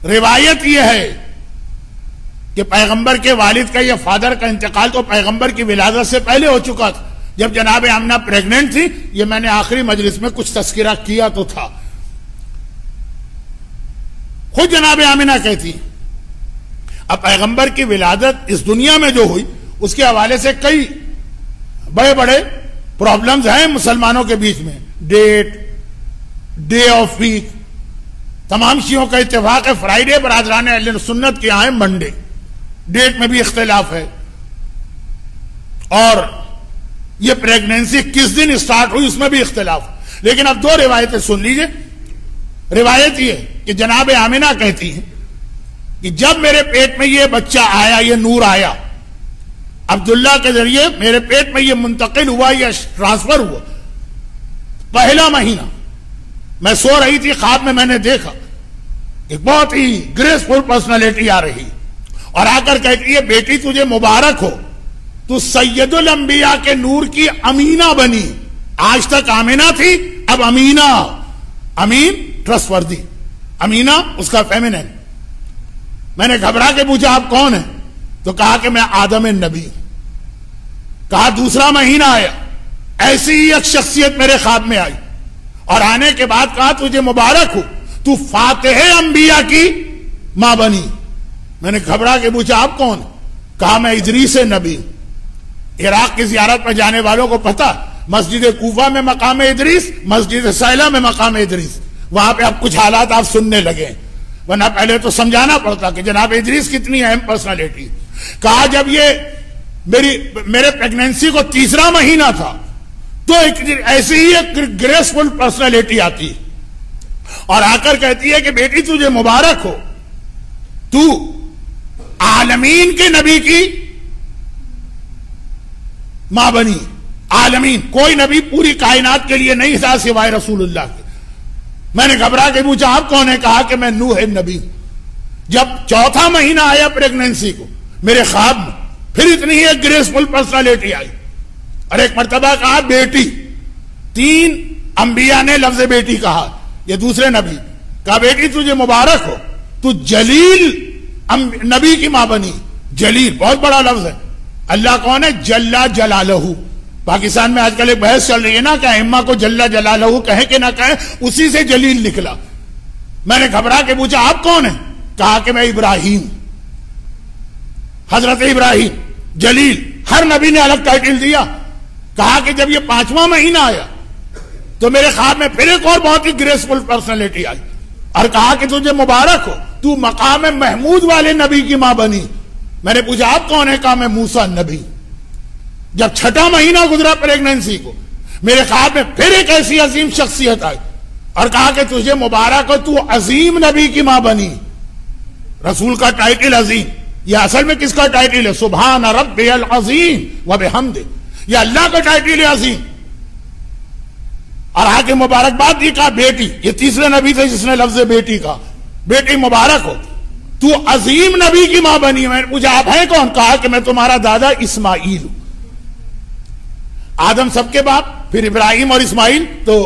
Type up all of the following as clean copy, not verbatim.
روایت یہ ہے کہ پیغمبر کے والد کا یا فادر کا انتقال تو پیغمبر کی ولادت سے پہلے ہو چکا تھا. جب جناب آمنہ پریگننٹ تھی، یہ میں نے آخری مجلس میں کچھ تذکرہ کیا تو تھا. خود جناب آمنہ کہتی اب پیغمبر کی ولادت اس دنیا میں جو ہوئی اس کے حوالے سے کئی بڑے بڑے پرابلمز ہیں مسلمانوں کے بیچ میں. ڈیٹ، ڈے آف ویک، تمام شیعوں کا اتفاق ہے فرائیڈے، برادران اہل سنت کے یہاں ہے منڈے. ڈیٹ میں بھی اختلاف ہے، اور یہ پریگننسی کس دن اسٹارٹ ہوئی اس میں بھی اختلاف. لیکن اب دو روایتیں سن لیجئے. روایت یہ کہ جناب آمنہ کہتی ہیں کہ جب میرے پیٹ میں یہ بچہ آیا، یہ نور آیا، عبداللہ کے ذریعے میرے پیٹ میں یہ منتقل ہوا یا ٹرانسفر ہوا، پہلا مہینہ میں سو رہی تھی، خواب میں نے دیکھا ایک بہت ہی گریسفل پرسنالٹی آ رہی اور آ کر کہتی ہے بیٹی تجھے مبارک ہو، تو سید الانبیاء کے نور کی امینہ بنی. آج تک آمنہ تھی، اب امینہ. امین ٹرسٹ وردی، امینہ اس کا فیمینن. میں نے گھبرا کے پوچھا آپ کون ہیں؟ تو کہا کہ میں آدم نبی. کہا دوسرا مہینہ آیا، ایسی ہی ایک شخصیت میرے خواب میں آئی اور آنے کے بعد کہا تجھے مبارک ہو، تو فاتح انبیاء کی ماں بنی. میں نے گھبرا کے پوچھا آپ کون؟ کہا میں ادریس نبی. عراق کی زیارت پر جانے والوں کو پتا مسجد کوفہ میں مقام ادریس، مسجد سیلہ میں مقام ادریس. وہاں پہ اب کچھ حالات آپ سننے لگے، ورنہ پہلے تو سمجھانا پڑتا کہ جناب ادریس کتنی اہم پرسنالٹی. کہا جب یہ میرے پریگننسی کو تیسرا مہینہ تھا تو ایسی ہی ایک گریسفل پرسنالٹی آتی اور آ کر کہتی ہے کہ بیٹی تجھے مبارک ہو، تو عالمین کے نبی کی ماں بنی. عالمین، کوئی نبی پوری کائنات کے لیے نہیں تھا سوائے رسول اللہ کے. میں نے گھبرا کے پوچھا آپ کون ہے؟ کہا کہ میں نوح نبی. جب چوتھا مہینہ آیا پریگننسی کو میرے خواب میں، پھر اتنی ہی ایک گریسفل پرسنالٹی آئی اور ایک مرتبہ کہا بیٹی. 3 انبیاء نے لفظ بیٹی کہا، یہ دوسرے نبی. کہا بیٹی تجھے مبارک ہو، تو جلیل نبی کی ماں بنی. جلیل بہت بڑا لفظ ہے. اللہ کون ہے؟ جل جلالہ. پاکستان میں آج کل ایک بحث چل رہی ہے نا کہ ائمہ کو جل جلالہ کہیں کہ نہ کہیں، اسی سے جلیل نکلا. میں نے گھبرا کے پوچھا آپ کون ہیں؟ کہا کہ میں ابراہیم. حضرت ابراہیم جلیل، ہر نبی نے الگ ٹائٹل دیا. کہا کہ جب یہ 5واں مہینہ آیا تو میرے خواب میں پھر ایک اور بہت ہی گریسفل پرسنالٹی آئی اور کہا کہ تجھے مبارک ہو، تو مقام محمود والے نبی کی ماں بنی. میں نے پوچھا آپ کون ہے؟ کہا میں موسیٰ نبی. جب 6واں مہینہ گزرا پریگننسی کو میرے خواب میں پھر ایک ایسی عظیم شخصیت آئی اور کہا کہ تجھے مبارک ہو، تو عظیم نبی کی ماں بنی. رسول کا ٹائٹل عظیم، یہ اصل میں کس کا ٹائٹل ہے؟ سبحان ربی العظیم وبحمدہ. یہ اللہ کا ٹائٹل ہے عظیم. اور آگے مبارکباد دی. کہا بیٹی، یہ تیسرے نبی تھے جس نے لفظ بیٹی کہا. بیٹی مبارک ہو، تو عظیم نبی کی ماں بنی. میں نے پوچھا آپ ہیں کون؟ کہا کہ میں تمہارا دادا اسماعیل ہوں. آدم سب کے باپ، پھر ابراہیم اور اسماعیل تو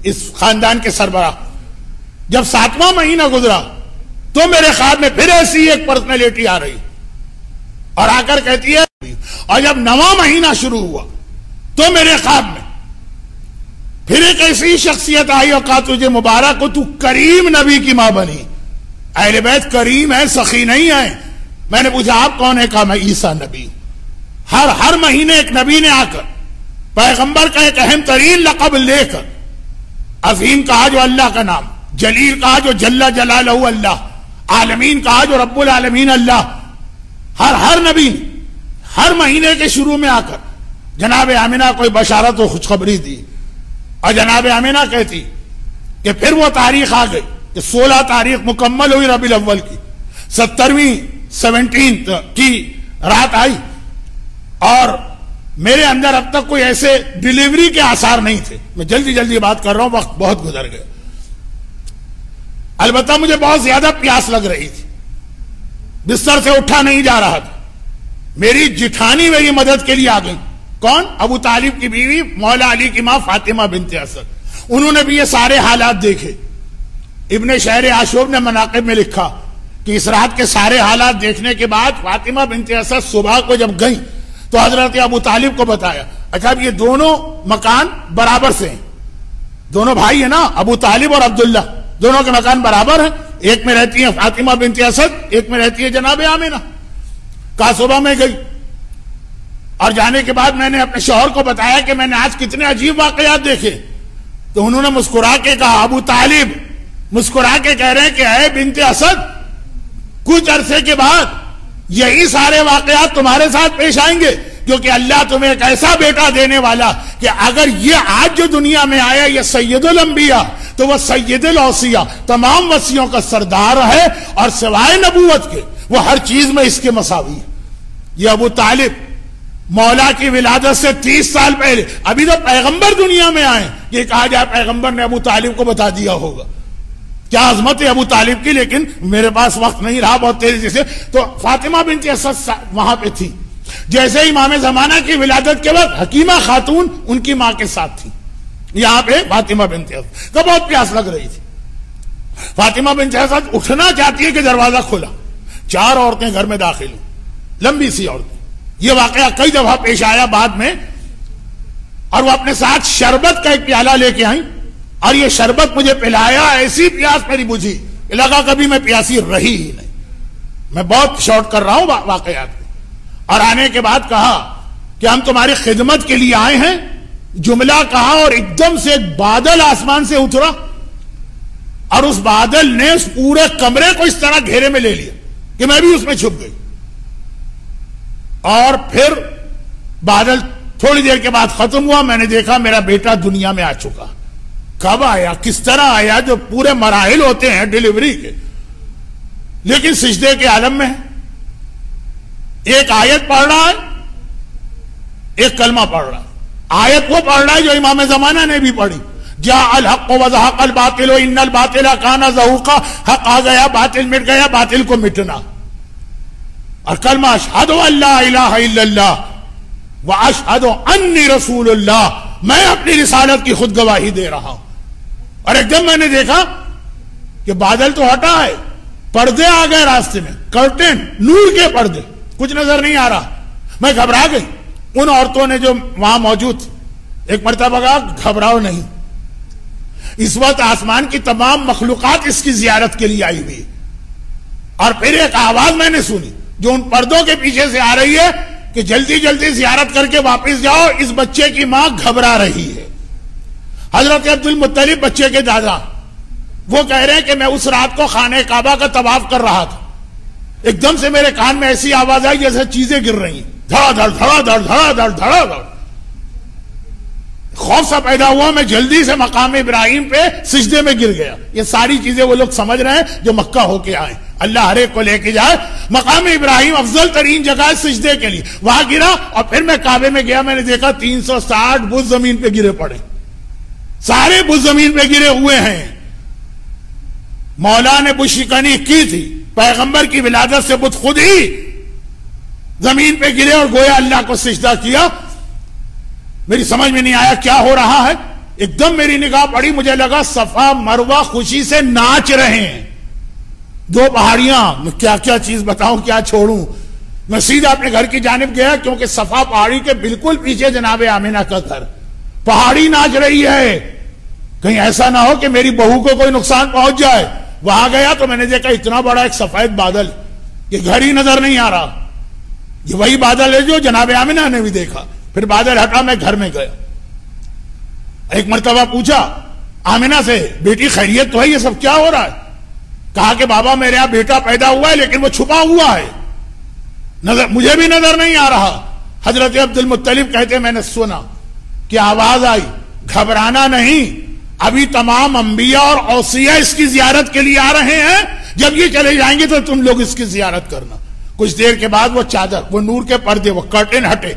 اس خاندان کے سربراہ. جب 7واں مہینہ گزرا تو میرے خواب میں پھر ایسی ایک پرسنالٹی آ رہی اور آ کر کہتی ہے. اور جب 9واں مہینہ شروع ہوا تو میرے خواب میں پھر ایک ایسی شخصیت آئی اور کہا تجھے مبارک ہو، تو کریم نبی کی ماں بنی. اہل بیت کریم ہے، سخی نہیں ہے. میں نے پوچھا آپ کون ہے؟ کہا میں عیسیٰ نبی. ہر مہینے ایک نبی نے آ کر پیغمبر کا ایک اہم ترین لقب لے کر، عظیم کہا جو اللہ کا نام، جلیل کہا جو جل جلالہ اللہ، عالمین کہا جو رب العالمین اللہ. ہر نبی ہر مہینے کے شروع میں آ کر جناب آمنہ کوئی بشارت و خوشخبری دی. اور جناب آمنہ کہتی کہ پھر وہ تاریخ آ گئی کہ 16 تاریخ مکمل ہوئی ربیع الاول کی، 17 کی رات آئی اور میرے اندر اب تک کوئی ایسے ڈیلیوری کے آثار نہیں تھے. میں جلدی بات کر رہا ہوں، وقت بہت گزر گیا. البتہ مجھے بہت زیادہ پیاس لگ رہی تھی، بستر سے اٹھا نہیں جا رہا تھا. میری جٹھانی میری مدد کے لیے آ گئی. کون؟ ابو طالب کی بیوی مولا علی کی ماں فاطمہ بنت اسد. انہوں نے بھی یہ سارے حالات دیکھے. ابن شہر عاشور نے مناقب میں لکھا کہ اس رات کے سارے حالات دیکھنے کے بعد فاطمہ بنت اسد صبح کو جب گئیں تو حضرت ابو طالب کو بتایا، اچھا اب یہ دونوں مکان برابر سے ہیں، دونوں بھائی ہیں نا، ابو طالب اور عبداللہ، دونوں کے مکان برابر ہیں، ایک میں رہتی ہیں فاطمہ بنت اسد، ایک میں رہتی ہے جناب آمنہ۔ کہا صبح میں گئی اور جانے کے بعد میں نے اپنے شوہر کو بتایا کہ میں نے آج کتنے عجیب واقعات دیکھے، تو انہوں نے مسکرا کے کہا، ابو طالب مسکرا کے کہہ رہے ہیں کہ اے بنت اسد، کچھ عرصے کے بعد یہی سارے واقعات تمہارے ساتھ پیش آئیں گے، کیونکہ اللہ تمہیں ایک ایسا بیٹا دینے والا کہ اگر یہ آج جو دنیا میں آیا یہ سید الانبیاء تو وہ سید الاوصیاء، تمام وصیوں کا سردار ہے، اور سوائے نبوت کے وہ ہر چیز میں اس کے مساوی ہے۔ یہ ابو طالب مولا کی ولادت سے 30 سال پہلے، ابھی تو پیغمبر دنیا میں آئے، یہ کہا جائے پیغمبر نے ابو طالب کو بتا دیا ہوگا، کیا عظمت ہے ابو طالب کی، لیکن میرے پاس وقت نہیں رہا بہت تیزی سے۔ تو فاطمہ بنت اسد وہاں پہ تھی، جیسے امام زمانہ کی ولادت کے وقت حکیمہ خاتون ان کی ماں کے ساتھ تھی، یہاں پہ فاطمہ بنت اسد کو بہت پیاس لگ رہی تھی۔ فاطمہ بنت اسد اٹھنا چاہتی ہے کہ دروازہ کھولا، 4 عورتیں گھر میں داخل ہیں، لمبی سی عورتیں۔ یہ واقعہ کئی دفعہ پیش آیا بعد میں، اور وہ اپنے ساتھ شربت کا ایک پیالہ لے کے آئیں، اور یہ شربت مجھے پلایا، ایسی پیاس میری بجھی لگا کبھی میں پیاسی رہی ہی نہیں۔ میں بہت شارٹ کر رہا ہوں واقعات کو۔ اور آنے کے بعد کہا کہ ہم تمہاری خدمت کے لیے آئے ہیں، جملہ کہا اور ایک دم سے ایک بادل آسمان سے اترا، اور اس بادل نے اس پورے کمرے کو اس طرح گھیرے میں لے لیا کہ میں بھی اس میں چھپ گئی، اور پھر بادل تھوڑی دیر کے بعد ختم ہوا، میں نے دیکھا میرا بیٹا دنیا میں آ چکا۔ کب آیا، کس طرح آیا، جو پورے مراحل ہوتے ہیں ڈیلیوری کے، لیکن سجدے کے عالم میں ہے، ایک آیت پڑھ رہا ہے، ایک کلمہ پڑھ رہا ہے۔ آیت وہ پڑھ رہا ہے جو امام زمانہ نے بھی پڑھی، جاء الحق وزهق الباطل ان الباطل كان زهوقا، حق آ گیا، باطل مٹ گیا، باطل کو مٹنا۔ اور کلمہ اشہد ان لا الہ الا اللہ واشہد انی رسول اللہ، میں اپنی رسالت کی خود گواہی دے رہا ہوں۔ اور ایک دم میں نے دیکھا کہ بادل تو ہٹا ہے، پردے آ گئے راستے میں، کرٹن، نور کے پردے، کچھ نظر نہیں آ رہا۔ میں گھبرا گئی۔ ان عورتوں نے جو وہاں موجود تھی، ایک مرتبہ کہا گھبراؤ نہیں، اس وقت آسمان کی تمام مخلوقات اس کی زیارت کے لیے آئی ہوئی۔ اور پھر ایک آواز میں نے سنی جو ان پردوں کے پیچھے سے آ رہی ہے کہ جلدی جلدی زیارت کر کے واپس جاؤ، اس بچے کی ماں گھبرا رہی ہے۔ حضرت عبد المطلب بچے کے دادا، وہ کہہ رہے ہیں کہ میں اس رات کو خانہ کعبہ کا طواف کر رہا تھا، ایک دم سے میرے کان میں ایسی آواز آئی جیسے چیزیں گر رہی ہیں، دھڑا دھڑ دھڑا دھڑ دھڑا دھڑ دھڑا دھڑ۔ خوف سا پیدا ہوا، میں جلدی سے مقام ابراہیم پہ سجدے میں گر گیا۔ یہ ساری چیزیں وہ لوگ سمجھ رہے ہیں جو مکہ ہو کے آئے، اللہ ہر ایک کو لے کے جائے۔ مقام ابراہیم افضل ترین جگہ ہے سجدے کے لیے، وہاں گرا، اور پھر میں کعبے میں گیا، میں نے دیکھا 360 بت زمین پہ گرے پڑے، سارے بت زمین پہ گرے ہوئے ہیں۔ مولا نے بشکنی کی تھی، پیغمبر کی ولادت سے بت خود ہی زمین پہ گرے اور گویا اللہ کو سجدہ کیا۔ میری سمجھ میں نہیں آیا کیا ہو رہا ہے، ایک دم میری نگاہ پڑی، مجھے لگا صفا مروہ خوشی سے ناچ رہے ہیں، 2 پہاڑیاں، میں کیا کیا چیز بتاؤں، کیا چھوڑوں۔ میں سیدھا اپنے گھر کی جانب گیا، کیونکہ صفا پہاڑی کے بالکل پیچھے جناب آمنہ کا گھر، پہاڑی ناچ رہی ہے، کہیں ایسا نہ ہو کہ میری بہو کو کوئی نقصان پہنچ جائے۔ وہاں گیا تو میں نے دیکھا اتنا بڑا ایک سفید بادل، یہ گھر ہی نظر نہیں آ رہا، یہ وہی بادل ہے جو جناب آمنہ نے بھی دیکھا۔ پھر بادل ہٹا، میں گھر میں گیا، ایک مرتبہ پوچھا آمنہ سے، بیٹی خیریت تو ہے، یہ سب کیا ہو رہا ہے؟ کہا کہ بابا میرے یہاں بیٹا پیدا ہوا ہے لیکن وہ چھپا ہوا ہے، مجھے بھی نظر نہیں آ رہا۔ حضرت عبد المطلب کہتے میں نے سنا کہ آواز آئی، گھبرانا نہیں، ابھی تمام انبیاء اور اوصیاء اس کی زیارت کے لیے آ رہے ہیں، جب یہ چلے جائیں گے تو تم لوگ اس کی زیارت کرنا۔ کچھ دیر کے بعد وہ چادر، وہ نور کے پردے، وہ کرٹن ہٹے،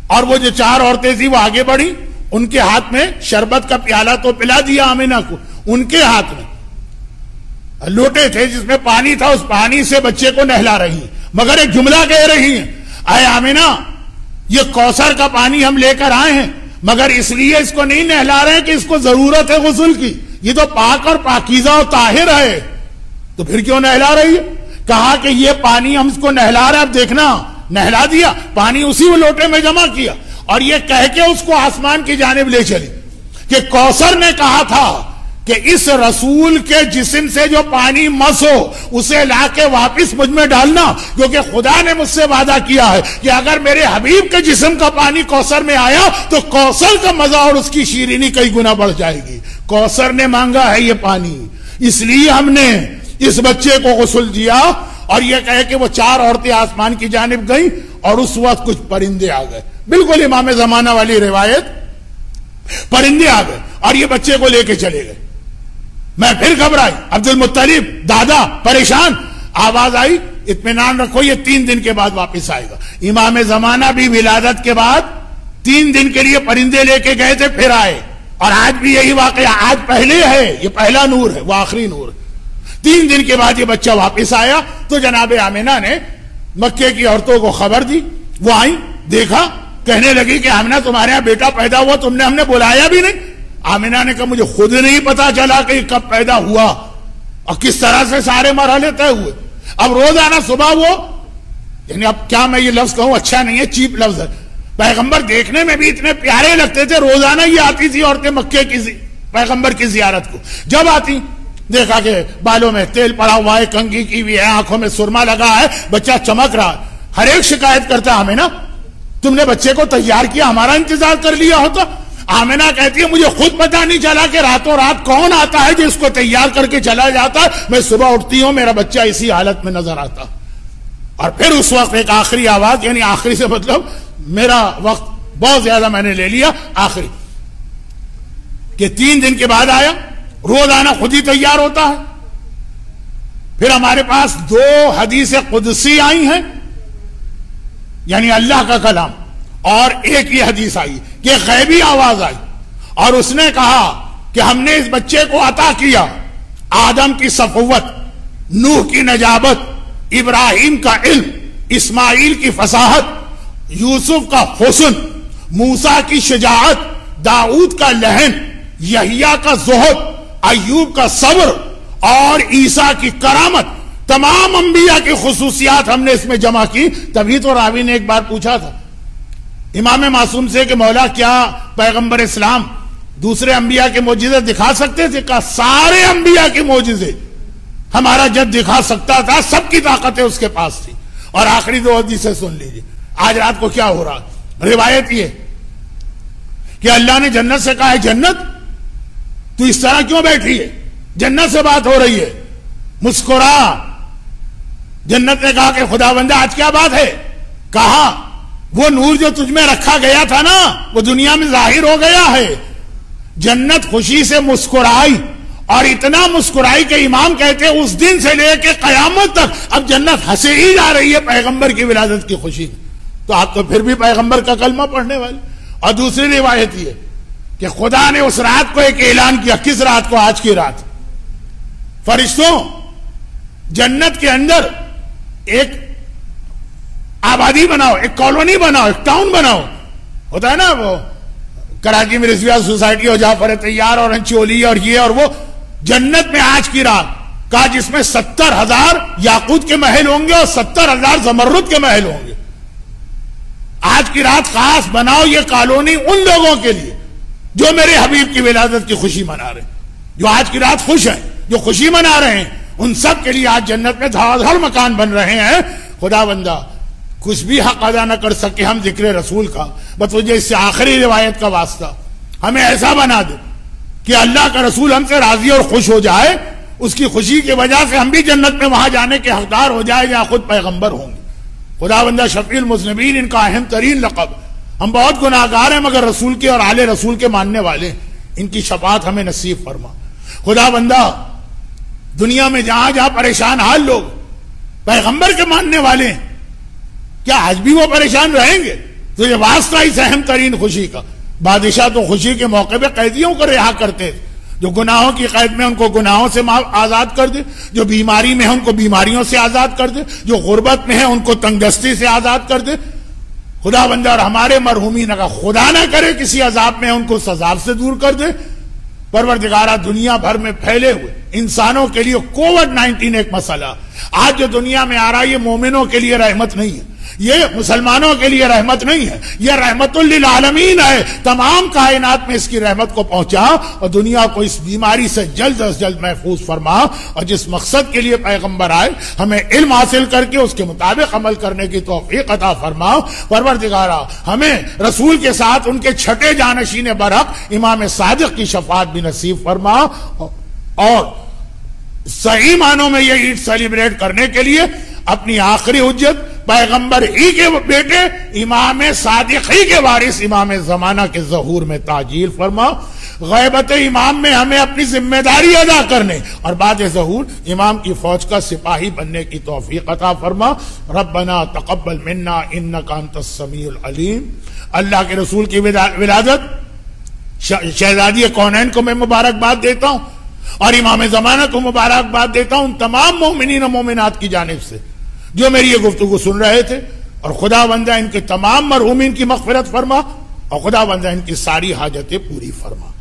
اور وہ جو 4 عورتیں تھیں وہ آگے بڑھی، ان کے ہاتھ میں شربت کا پیالہ تو پلا دیا آمنہ کو، ان کے ہاتھ میں لوٹے تھے جس میں پانی تھا، اس پانی سے بچے کو نہلا رہی ہیں، مگر ایک جملہ کہہ رہی ہیں، اے آمنہ یہ کوثر کا پانی ہم لے کر آئے ہیں، مگر اس لیے اس کو نہیں نہلا رہے ہیں کہ اس کو ضرورت ہے غسل کی، یہ تو پاک اور پاکیزہ اور طاہر ہے، تو پھر کیوں نہلا رہی ہے؟ کہا کہ یہ پانی ہم اس کو نہلا رہے، اب دیکھنا، نہلا دیا، پانی اسی لوٹے میں جمع کیا، اور یہ کہہ کے اس کو آسمان کی جانب لے چلی کہ کوثر نے کہا تھا کہ اس رسول کے جسم سے جو پانی مس ہو اسے لا کے واپس مجھ میں ڈالنا، کیونکہ خدا نے مجھ سے وعدہ کیا ہے کہ اگر میرے حبیب کے جسم کا پانی کوثر میں آیا تو کوثر کا مزہ اور اس کی شیرینی کئی گنا بڑھ جائے گی۔ کوثر نے مانگا ہے یہ پانی، اس لیے ہم نے اس بچے کو غسل دیا۔ اور یہ کہے کہ وہ 4 عورتیں آسمان کی جانب گئیں اور اس وقت کچھ پرندے آ گئے، بالکل امام زمانہ والی روایت، پرندے آ گئے اور یہ بچے کو لے کے چلے گئے۔ میں پھر گھبرائی، عبد المطلب دادا پریشان، آواز آئی اطمینان رکھو یہ 3 دن کے بعد واپس آئے گا۔ امام زمانہ بھی ولادت کے بعد 3 دن کے لیے پرندے لے کے گئے تھے، پھر آئے، اور آج بھی یہی واقعہ، آج پہلے ہے، یہ پہلا نور ہے، وہ آخری نور ہے۔ 3 دن کے بعد یہ بچہ واپس آیا تو جناب آمنہ نے مکے کی عورتوں کو خبر دی، وہ آئیں، دیکھا، کہنے لگی کہ آمنہ تمہارے یہاں بیٹا پیدا ہوا، تم نے ہم نے بلایا بھی نہیں۔ آمنہ نے کہا مجھے خود نہیں پتا چلا کہ یہ کب پیدا ہوا اور کس طرح سے سارے مرحلے طے ہوئے۔ اب روزانہ صبح وہ، یعنی اب کیا میں یہ لفظ کہوں، اچھا نہیں ہے، چیپ لفظ ہے، پیغمبر دیکھنے میں بھی اتنے پیارے لگتے تھے، روزانہ یہ آتی تھی عورتیں مکے کی پیغمبر کی زیارت کو، جب آتی دیکھا کہ بالوں میں تیل پڑا ہوا ہے، کنگھی کی ہوئی ہے، آنکھوں میں سرما لگا ہے، بچہ چمک رہا ہے، ہر ایک شکایت کرتا ہے آمنہ تم نے بچے کو تیار کیا، ہمارا انتظار کر لیا ہوتا۔ آمنہ کہتی ہے مجھے خود پتا نہیں چلا کہ راتوں رات کون آتا ہے جو اس کو تیار کر کے چلا جاتا ہے، میں صبح اٹھتی ہوں میرا بچہ اسی حالت میں نظر آتا۔ اور پھر اس وقت ایک آخری آواز، یعنی آخری سے مطلب میرا وقت بہت زیادہ میں نے لے لیا، آخری کہ 3 دن کے بعد آیا، روزانہ خود ہی تیار ہوتا ہے۔ پھر ہمارے پاس 2 حدیث قدسی آئی ہیں، یعنی اللہ کا کلام، اور ایک ہی حدیث آئی کہ غیبی آواز آئی اور اس نے کہا کہ ہم نے اس بچے کو عطا کیا آدم کی صفوت، نوح کی نجابت، ابراہیم کا علم، اسماعیل کی فصاحت، یوسف کا حسن، موسیٰ کی شجاعت، داؤد کا لہن، یحییٰ کا زہد، ایوب کا صبر اور عیسیٰ کی کرامت، تمام انبیاء کی خصوصیات ہم نے اس میں جمع کی۔ تبھی تو راوی نے ایک بار پوچھا تھا امام معصوم سے کہ مولا کیا پیغمبر اسلام دوسرے انبیاء کے معجزے دکھا سکتے تھے؟ کہا سارے انبیاء کے معجزے ہمارا جد دکھا سکتا تھا، سب کی طاقتیں اس کے پاس تھی۔ اور آخری 2 حدیثیں سن لیجیے، آج رات کو کیا ہو رہا، روایت یہ کہ اللہ نے جنت سے کہا ہے جنت تو اس طرح کیوں بیٹھی ہے، جنت سے بات ہو رہی ہے، مسکرا۔ جنت نے کہا کہ خدا بندہ آج کیا بات ہے؟ کہا وہ نور جو تجھ میں رکھا گیا تھا نا وہ دنیا میں ظاہر ہو گیا ہے۔ جنت خوشی سے مسکرائی اور اتنا مسکرائی کہ امام کہتے ہیں اس دن سے لے کے قیامت تک اب جنت ہنسے ہی جا رہی ہے پیغمبر کی ولادت کی خوشی۔ تو آپ تو پھر بھی پیغمبر کا کلمہ پڑھنے والے۔ اور دوسری روایت یہ کہ خدا نے اس رات کو ایک اعلان کیا، کس رات کو؟ آج کی رات۔ فرشتوں جنت کے اندر ایک آبادی بناؤ، ایک کالونی بناؤ، ایک ٹاؤن بناؤ، ہوتا ہے نا وہ کراچی میں رضویہ سوسائٹی اور جعفر طیار اور انچولی اور یہ اور وہ، جنت میں آج کی رات کہا جس میں 70,000 یاقوت کے محل ہوں گے اور 70,000 زمرد کے محل ہوں گے۔ آج کی رات خاص بناؤ یہ کالونی ان لوگوں کے لیے جو میرے حبیب کی ولادت کی خوشی منا رہے ہیں، جو آج کی رات خوش ہیں، جو خوشی منا رہے ہیں، ان سب کے لیے آج جنت میں دھڑ مکان بن رہے ہیں۔ خدا بندہ کچھ بھی حق ادا نہ کر سکے ہم ذکر رسول کا، بس وجہ اس سے آخری روایت کا واسطہ ہمیں ایسا بنا دے کہ اللہ کا رسول ہم سے راضی اور خوش ہو جائے، اس کی خوشی کی وجہ سے ہم بھی جنت میں وہاں جانے کے حقدار ہو جائے یا خود پیغمبر ہوں گے۔ خدا بندہ شفیع المذنبین ان کا اہم ترین لقب، ہم بہت گناہگار ہیں مگر رسول کے اور آل رسول کے ماننے والے، ان کی شفاعت ہمیں نصیب فرما۔ خدا بندہ دنیا میں جہاں جہاں پریشان حال لوگ پیغمبر کے ماننے والے ہیں، کیا آج بھی وہ پریشان رہیں گے؟ تو یہ واسطہ اس اہم ترین خوشی کا۔ بادشاہ تو خوشی کے موقع پہ قیدیوں کو رہا کرتے تھے، جو گناہوں کی قید میں ان کو گناہوں سے آزاد کر دے، جو بیماری میں ہے ان کو بیماریوں سے آزاد کر دے، جو غربت میں ہے ان کو تنگ دستی سے آزاد کر دے۔ خدا بندہ اور ہمارے مرحومین کا خدا نہ کرے کسی عذاب میں ان کو اس عذاب سے دور کر دے۔ پروردگارہ دنیا بھر میں پھیلے ہوئے انسانوں کے لیے کووڈ-19 ایک مسئلہ آج جو دنیا میں آ رہا ہے، یہ مومنوں کے لیے رحمت نہیں ہے، یہ مسلمانوں کے لیے رحمت نہیں ہے، یہ رحمت للعالمین ہے۔ تمام کائنات میں اس کی رحمت کو پہنچا اور دنیا کو اس بیماری سے جلد از جلد محفوظ فرما، اور جس مقصد کے لیے پیغمبر آئے ہمیں علم حاصل کر کے اس کے مطابق عمل کرنے کی توفیق عطا فرما۔ پروردگارہ ہمیں رسول کے ساتھ ان کے چھٹے جانشین برحق امام صادق کی شفاعت بھی نصیب فرما، اور صحیح معنوں میں یہ عید سیلیبریٹ کرنے کے لیے اپنی آخری حجت پیغمبر ہی کے بیٹے امام صادق ہی کے وارث امام زمانہ کے ظہور میں تعجیل فرما۔ غیبت امام میں ہمیں اپنی ذمہ داری ادا کرنے اور بعد ظہور امام کی فوج کا سپاہی بننے کی توفیق عطا فرما۔ ربنا تقبل منا انک انت السمیع العلیم۔ اللہ کے رسول کی ولادت شہزادی کونین کو میں مبارکباد دیتا ہوں، اور امام زمانہ کو مبارکباد دیتا ہوں تمام مومنین و مومنات کی جانب سے جو میری یہ گفتگو سن رہے تھے، اور خدا بندہ ان کے تمام مرحومین کی مغفرت فرما، اور خدا بندہ ان کی ساری حاجتیں پوری فرما۔